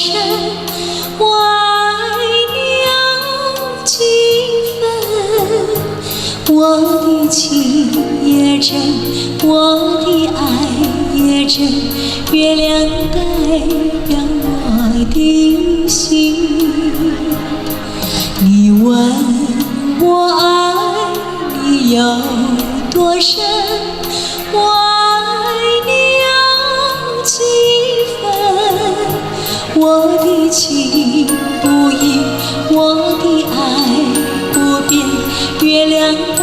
深，我爱你有几分？我的情也真，我的爱也真，月亮代表我的心。你问我爱你有多深？我爱你有几分？我的情不移，我的爱不变，月亮代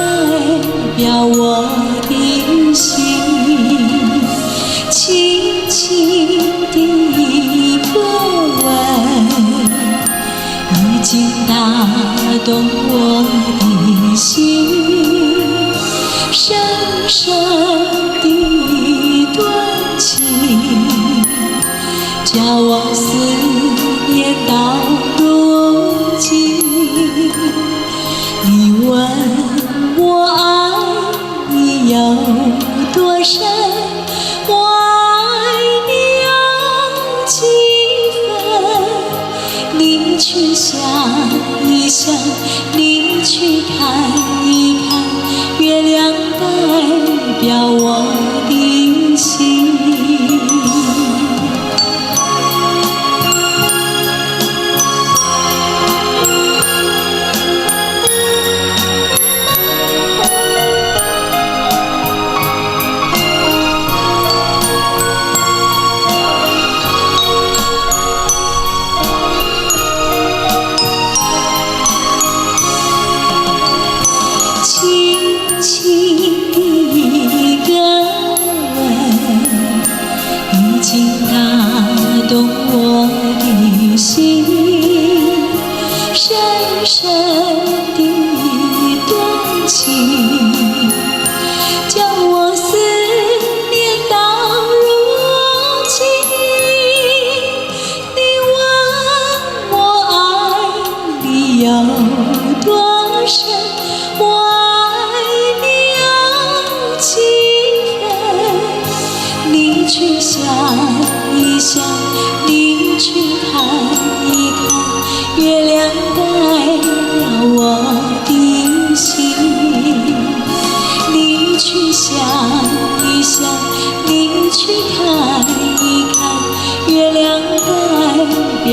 表我的心。轻轻的波纹已经打动我的心，深深的段情，叫我思念到如今。你问我爱你有多深？我爱你有几分？你去想一想，你去看一看，月亮代表我的心。轻轻的歌吻已经打动我的心，深深的段情，叫我思念到如今。你问我爱你有多深？我你去想一想，你去看一看，月亮代表我的心。你去想一想，你去看一看，月亮代表